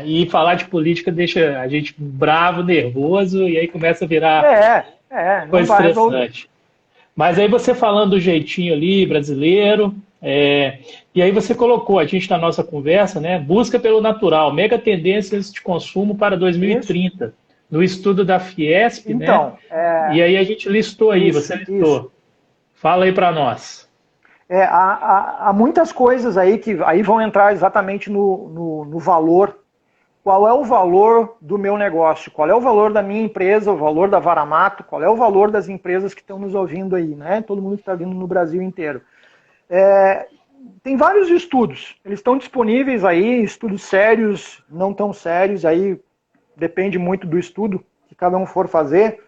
E falar de política deixa a gente bravo, nervoso, e aí começa a virar coisa estressante. Mas aí você falando do jeitinho ali, brasileiro, e aí você colocou, a gente na nossa conversa, né? Busca pelo natural, mega tendências de consumo para 2030. Isso. No estudo da Fiesp, então, né? E aí a gente listou aí, você listou. Isso. Fala aí para nós. Há muitas coisas aí que aí vão entrar exatamente no valor. Qual é o valor do meu negócio? Qual é o valor da minha empresa, o valor da Varamato? Qual é o valor das empresas que estão nos ouvindo aí, né? Todo mundo que está vindo no Brasil inteiro. Tem vários estudos, eles estão disponíveis aí, estudos sérios, não tão sérios, aí depende muito do estudo que cada um for fazer.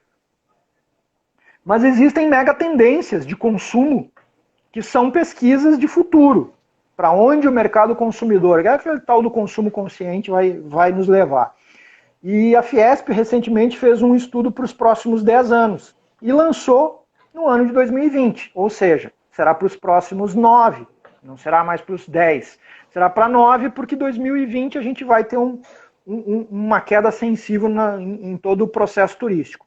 Mas existem mega tendências de consumo que são pesquisas de futuro, para onde o mercado consumidor, que é aquele tal do consumo consciente, vai nos levar. E a Fiesp recentemente fez um estudo para os próximos 10 anos e lançou no ano de 2020, ou seja, será para os próximos 9, não será mais para os 10, será para 9, porque 2020 a gente vai ter uma queda sensível em todo o processo turístico.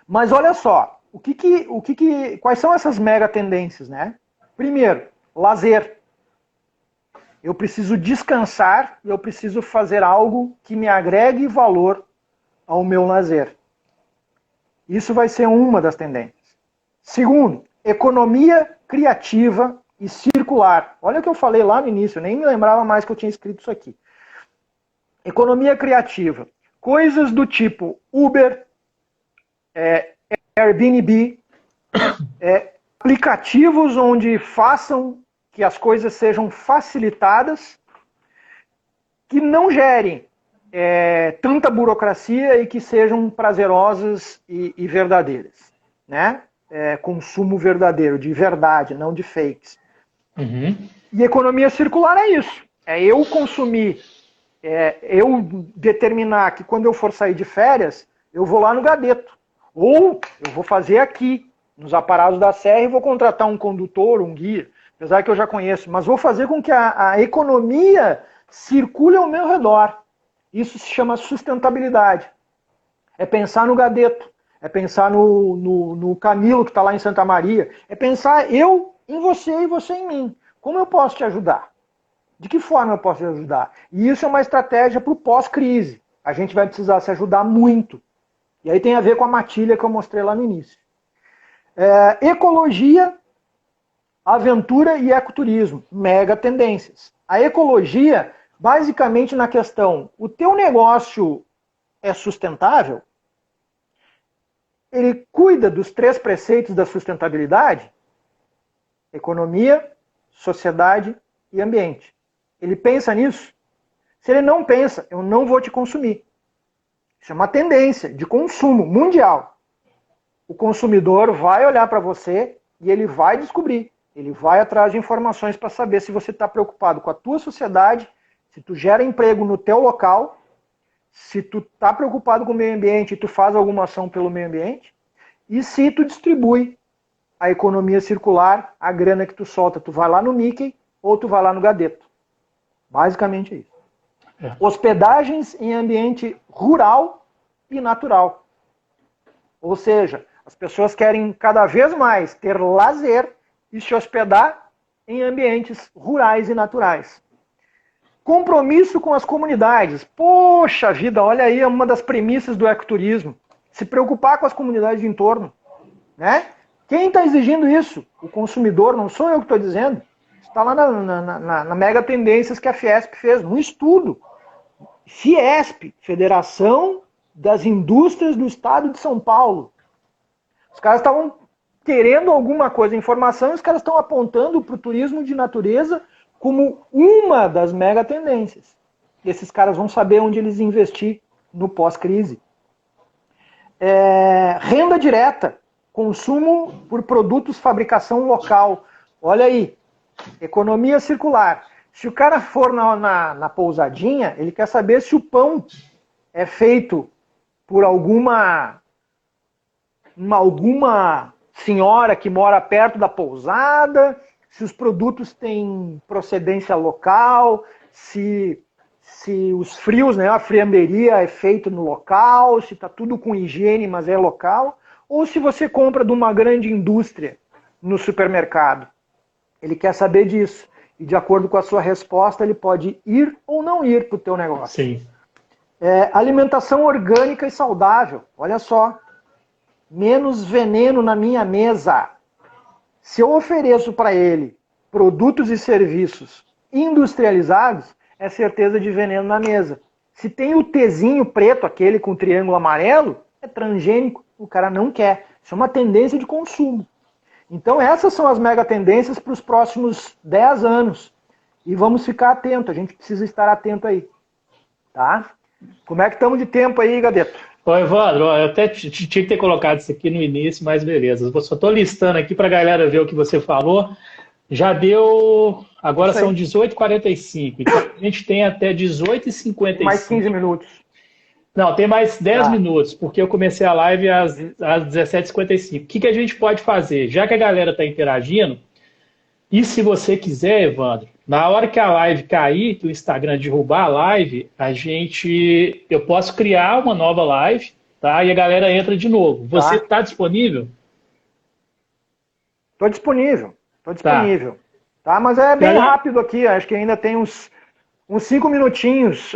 Mas olha só, quais são essas mega tendências, né? Primeiro, lazer. Eu preciso descansar e eu preciso fazer algo que me agregue valor ao meu lazer. Isso vai ser uma das tendências. Segundo, economia criativa e circular. Olha o que eu falei lá no início, eu nem me lembrava mais que eu tinha escrito isso aqui. Economia criativa. Coisas do tipo Uber, Airbnb, aplicativos onde façam que as coisas sejam facilitadas, que não gerem tanta burocracia e que sejam prazerosas e verdadeiras, né? Consumo verdadeiro, de verdade, não de fakes. Uhum. E economia circular é isso. É eu consumir, eu determinar que quando eu for sair de férias, eu vou lá no Gadeto. Ou eu vou fazer aqui, nos aparados da serra, e vou contratar um condutor, um guia, apesar que eu já conheço, mas vou fazer com que a economia circule ao meu redor. Isso se chama sustentabilidade. É pensar no Gadeto, é pensar no Camilo que está lá em Santa Maria, é pensar eu em você e você em mim. Como eu posso te ajudar? De que forma eu posso te ajudar? E isso é uma estratégia para o pós-crise. A gente vai precisar se ajudar muito. E aí tem a ver com a matilha que eu mostrei lá no início. Ecologia, aventura e ecoturismo. Mega tendências. A ecologia, basicamente na questão, o teu negócio é sustentável? Ele cuida dos 3 preceitos da sustentabilidade? Economia, sociedade e ambiente. Ele pensa nisso? Se ele não pensa, eu não vou te consumir. Isso é uma tendência de consumo mundial. O consumidor vai olhar para você e ele vai descobrir. Ele vai atrás de informações para saber se você está preocupado com a tua sociedade, se tu gera emprego no teu local, se tu está preocupado com o meio ambiente e tu faz alguma ação pelo meio ambiente, e se tu distribui a economia circular, a grana que tu solta, tu vai lá no Mickey ou tu vai lá no Gadeto. Basicamente é isso. Hospedagens em ambiente rural e natural. Ou seja, as pessoas querem cada vez mais ter lazer e se hospedar em ambientes rurais e naturais. Compromisso com as comunidades. Poxa vida, olha aí, é uma das premissas do ecoturismo. Se preocupar com as comunidades de entorno. Né? Quem está exigindo isso? O consumidor, não sou eu que estou dizendo. Está lá na Mega Tendências que a Fiesp fez, um estudo. Fiesp, Federação das Indústrias do Estado de São Paulo. Os caras estavam querendo alguma coisa, informação, e os caras estão apontando para o turismo de natureza como uma das mega tendências. E esses caras vão saber onde eles investir no pós-crise. Renda direta, consumo por produtos, fabricação local. Olha aí, economia circular. Se o cara for na pousadinha, ele quer saber se o pão é feito por alguma senhora que mora perto da pousada, se os produtos têm procedência local, se os frios, né, a frianderia é feito no local, se está tudo com higiene, mas é local, ou se você compra de uma grande indústria no supermercado. Ele quer saber disso. E de acordo com a sua resposta, ele pode ir ou não ir para o teu negócio. Sim. Alimentação orgânica e saudável. Olha só. Menos veneno na minha mesa. Se eu ofereço para ele produtos e serviços industrializados, é certeza de veneno na mesa. Se tem o Tzinho preto, aquele com triângulo amarelo, é transgênico, o cara não quer. Isso é uma tendência de consumo. Então essas são as mega tendências para os próximos 10 anos. E vamos ficar atento, a gente precisa estar atento aí. Tá? Como é que estamos de tempo aí, Gadeto? Ô, Evandro, eu até tinha que ter colocado isso aqui no início, mas beleza. Eu só estou listando aqui para a galera ver o que você falou. Já deu... Agora são 18h45. Então a gente tem até 18h55. Mais 15 minutos. Não, tem mais 10 minutos, porque eu comecei a live às 17h55. O que a gente pode fazer? Já que a galera está interagindo, e se você quiser, Evandro, na hora que a live cair, que o Instagram derrubar a live, eu posso criar uma nova live, tá? E a galera entra de novo. Você está disponível? Estou disponível. Tá, mas é bem rápido aqui, acho que ainda tem uns 5 minutinhos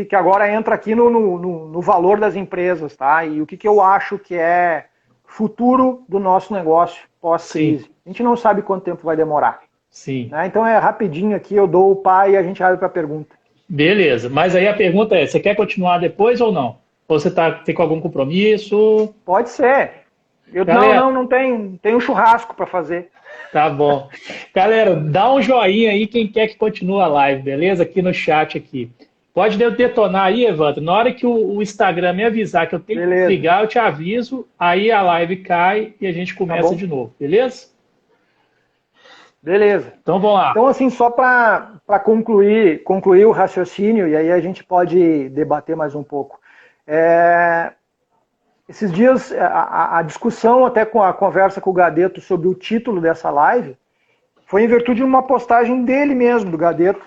que agora entra aqui no valor das empresas, tá? E o que eu acho que é futuro do nosso negócio pós-crise. A gente não sabe quanto tempo vai demorar. Sim. Né? Então é rapidinho aqui, eu dou o pai e a gente abre para a pergunta. Beleza, mas aí a pergunta é, você quer continuar depois ou não? Ou você tem com algum compromisso? Pode ser. Galera, Não tem um churrasco para fazer. tá bom. Galera, dá um joinha aí quem quer que continue a live, beleza? Aqui no chat aqui. Pode detonar aí, Evandro. Na hora que o Instagram me avisar que eu tenho que Beleza. desligar, eu te aviso. Aí a live cai e a gente Tá começa bom? de novo, beleza? Beleza. Então vamos lá. Então, assim, só para concluir o raciocínio, e aí a gente pode debater mais um pouco. Esses dias, a discussão até com a conversa com o Gadeto sobre o título dessa live foi em virtude de uma postagem dele mesmo, do Gadeto,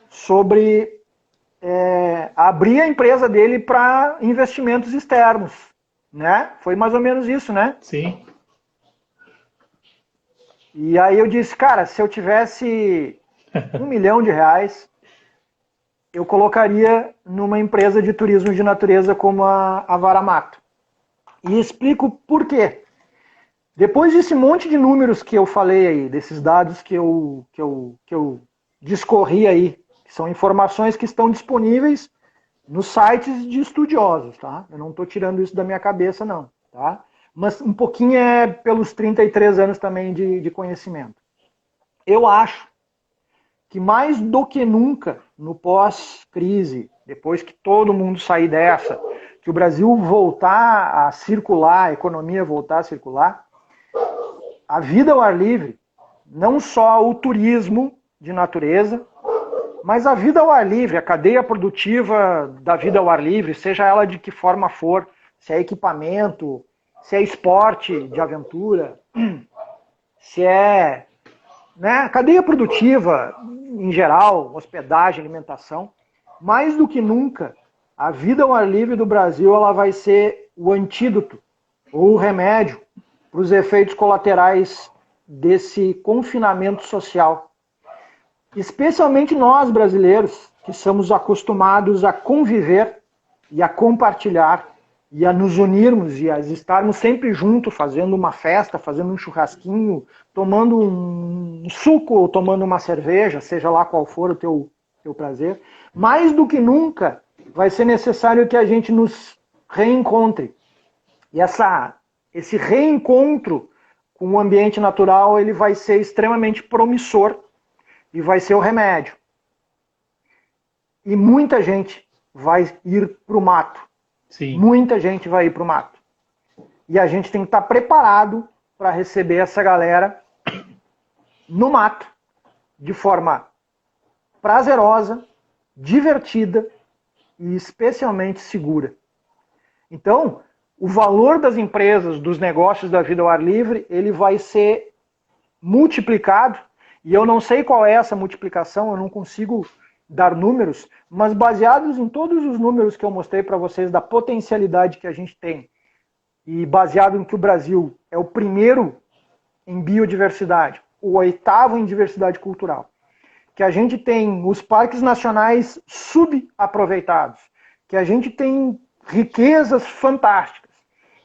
sobre abrir a empresa dele para investimentos externos. Né? Foi mais ou menos isso, né? Sim. E aí eu disse, cara, se eu tivesse R$ 1 milhão, eu colocaria numa empresa de turismo de natureza como a Varamato. E explico por quê. Depois desse monte de números que eu falei aí, desses dados que eu discorri aí, que são informações que estão disponíveis nos sites de estudiosos, tá? Eu não estou tirando isso da minha cabeça, não, tá? Mas um pouquinho é pelos 33 anos também de conhecimento. Eu acho que mais do que nunca, no pós-crise, depois que todo mundo sair dessa, que o Brasil voltar a circular, a economia voltar a circular, a vida ao ar livre, não só o turismo de natureza, mas a vida ao ar livre, a cadeia produtiva da vida ao ar livre, seja ela de que forma for, se é equipamento, se é esporte de aventura, se é a cadeia produtiva em geral, hospedagem, alimentação, mais do que nunca, a vida ao ar livre do Brasil ela vai ser o antídoto ou o remédio para os efeitos colaterais desse confinamento social. Especialmente nós brasileiros, que somos acostumados a conviver e a compartilhar e a nos unirmos e a estarmos sempre juntos, fazendo uma festa, fazendo um churrasquinho, tomando um suco ou tomando uma cerveja, seja lá qual for o teu prazer. Mais do que nunca, vai ser necessário que a gente nos reencontre. E esse reencontro com o ambiente natural ele vai ser extremamente promissor e vai ser o remédio. E muita gente vai ir para o mato. Sim. Muita gente vai ir para o mato. E a gente tem que estar preparado para receber essa galera no mato, de forma prazerosa, divertida e especialmente segura. Então, o valor das empresas, dos negócios da vida ao ar livre, ele vai ser multiplicado. E eu não sei qual é essa multiplicação, eu não consigo dar números, mas baseados em todos os números que eu mostrei para vocês da potencialidade que a gente tem, e baseado em que o Brasil é o primeiro em biodiversidade, o 8º em diversidade cultural, que a gente tem os parques nacionais subaproveitados, que a gente tem riquezas fantásticas,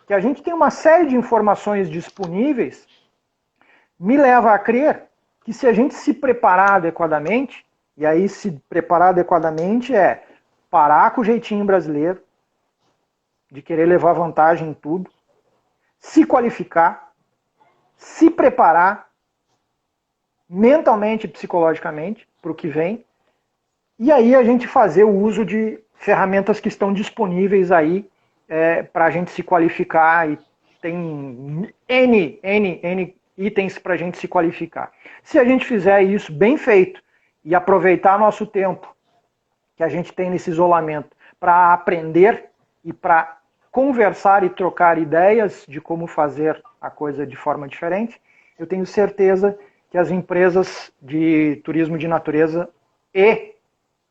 que a gente tem uma série de informações disponíveis, me leva a crer que se a gente se preparar adequadamente, e aí se preparar adequadamente é parar com o jeitinho brasileiro, de querer levar vantagem em tudo, se qualificar, se preparar mentalmente e psicologicamente para o que vem, e aí a gente fazer o uso de ferramentas que estão disponíveis aí para a gente se qualificar, e tem N itens para a gente se qualificar. Se a gente fizer isso bem feito e aproveitar nosso tempo que a gente tem nesse isolamento para aprender e para conversar e trocar ideias de como fazer a coisa de forma diferente, eu tenho certeza que as empresas de turismo de natureza e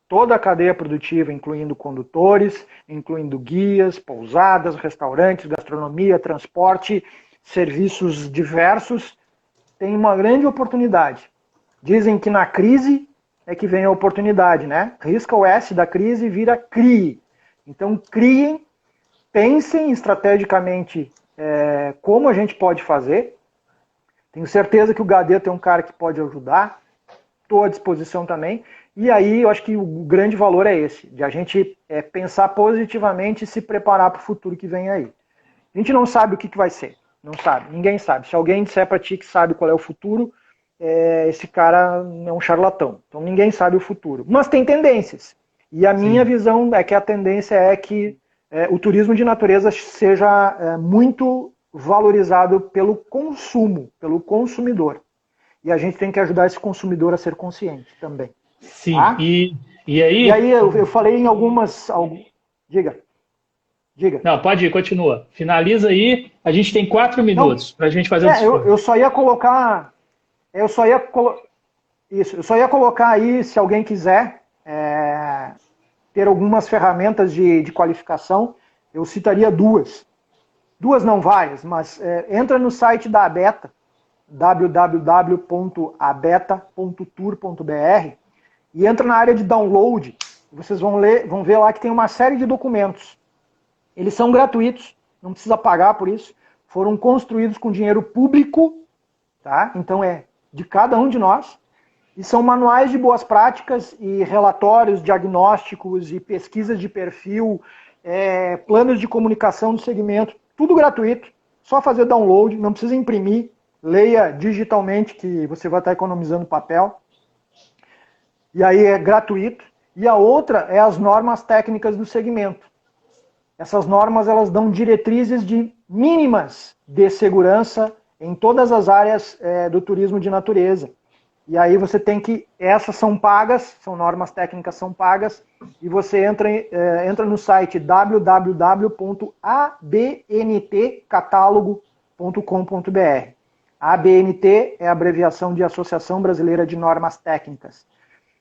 toda a cadeia produtiva, incluindo condutores, incluindo guias, pousadas, restaurantes, gastronomia, transporte, serviços diversos, tem uma grande oportunidade. Dizem que na crise é que vem a oportunidade, né? Risca o S da crise e vira CRIE. Então criem, pensem estrategicamente como a gente pode fazer. Tenho certeza que o Gadeto é um cara que pode ajudar, estou à disposição também. E aí eu acho que o grande valor é esse, de a gente pensar positivamente e se preparar para o futuro que vem aí. A gente não sabe o que vai ser, não sabe, ninguém sabe. Se alguém disser para ti que sabe qual é o futuro, esse cara é um charlatão. Então ninguém sabe o futuro. Mas tem tendências. E a minha visão é que a tendência é que o turismo de natureza seja muito valorizado pelo consumo, pelo consumidor. E a gente tem que ajudar esse consumidor a ser consciente também. Sim, tá? E aí... E aí eu falei em algumas... Diga. Não, pode ir, continua. Finaliza aí, a gente tem 4 minutos para a gente fazer o discurso. Eu só ia colocar... Eu só ia colocar aí, se alguém quiser ter algumas ferramentas de qualificação, eu citaria duas. Duas não, várias, mas entra no site da Abeta, www.abeta.tour.br, e entra na área de download. Vocês vão ver lá que tem uma série de documentos. Eles são gratuitos, não precisa pagar por isso. Foram construídos com dinheiro público, tá? Então é de cada um de nós. E são manuais de boas práticas e relatórios diagnósticos e pesquisas de perfil, planos de comunicação do segmento, tudo gratuito. Só fazer download, não precisa imprimir. Leia digitalmente que você vai estar economizando papel. E aí é gratuito. E a outra é as normas técnicas do segmento. Essas normas elas dão diretrizes mínimas de segurança em todas as áreas do turismo de natureza. E aí você tem que... Essas são pagas, são normas técnicas, são pagas, e você entra no site www.abntcatálogo.com.br. A ABNT é a abreviação de Associação Brasileira de Normas Técnicas.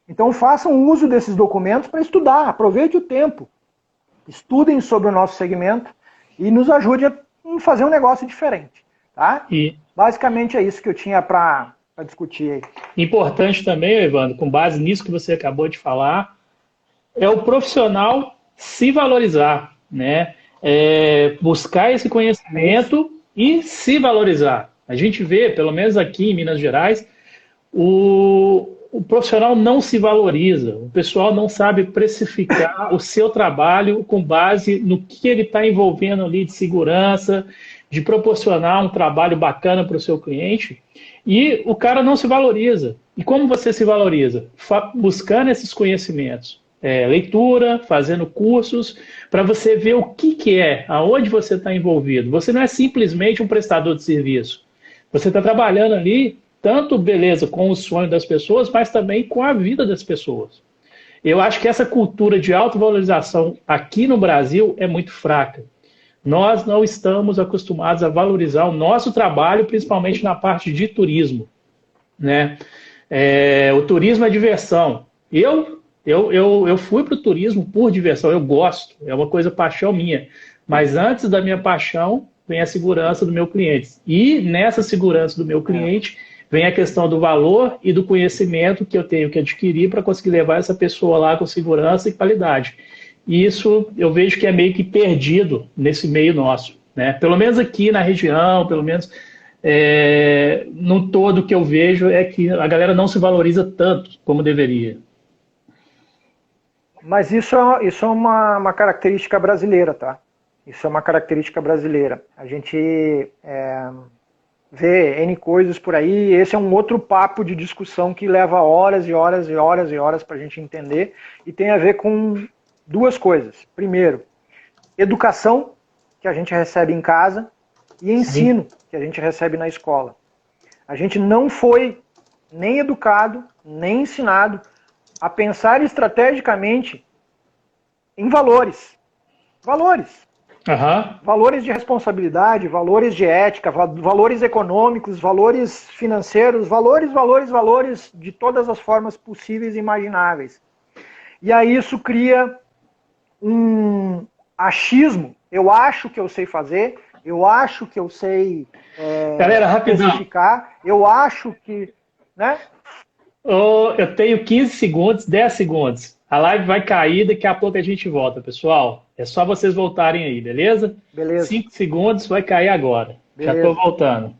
Então façam uso desses documentos para estudar, aproveite o tempo. Estudem sobre o nosso segmento e nos ajude a fazer um negócio diferente. Tá? Basicamente é isso que eu tinha para discutir aí. Importante também, Evandro, com base nisso que você acabou de falar, é o profissional se valorizar, né? Buscar esse conhecimento e se valorizar. A gente vê, pelo menos aqui em Minas Gerais, o profissional não se valoriza, o pessoal não sabe precificar o seu trabalho com base no que ele está envolvendo ali de segurança, de proporcionar um trabalho bacana para o seu cliente, e o cara não se valoriza. E como você se valoriza? Buscando esses conhecimentos. Leitura, fazendo cursos, para você ver o que aonde você está envolvido. Você não é simplesmente um prestador de serviço. Você está trabalhando ali, tanto, beleza, com o sonho das pessoas, mas também com a vida das pessoas. Eu acho que essa cultura de autovalorização aqui no Brasil é muito fraca. Nós não estamos acostumados a valorizar o nosso trabalho, principalmente na parte de turismo, né? O turismo é diversão. Eu fui para o turismo por diversão, eu gosto, é uma coisa, paixão minha. Mas antes da minha paixão, vem a segurança do meu cliente. E nessa segurança do meu cliente, vem a questão do valor e do conhecimento que eu tenho que adquirir para conseguir levar essa pessoa lá com segurança e qualidade. E isso eu vejo que é meio que perdido nesse meio nosso, né? Pelo menos aqui na região, pelo menos no todo que eu vejo é que a galera não se valoriza tanto como deveria. Mas isso é uma característica brasileira, tá? Isso é uma característica brasileira. A gente vê N coisas por aí, esse é um outro papo de discussão que leva horas e horas e horas e horas para a gente entender, e tem a ver com duas coisas. Primeiro, educação, que a gente recebe em casa, e ensino, que a gente recebe na escola. A gente não foi nem educado, nem ensinado a pensar estrategicamente em valores. Valores. Uhum. Valores de responsabilidade, valores de ética, valores econômicos, valores financeiros, valores de todas as formas possíveis e imagináveis. E aí isso cria um achismo. Eu acho que eu sei fazer, eu acho que eu sei Galera, rapidão. especificar, eu acho que... né? Eu tenho 15 segundos, 10 segundos. A live vai cair, daqui a pouco a gente volta, pessoal. É só vocês voltarem aí, beleza? Beleza. 5 segundos, vai cair agora. Beleza. Já estou voltando.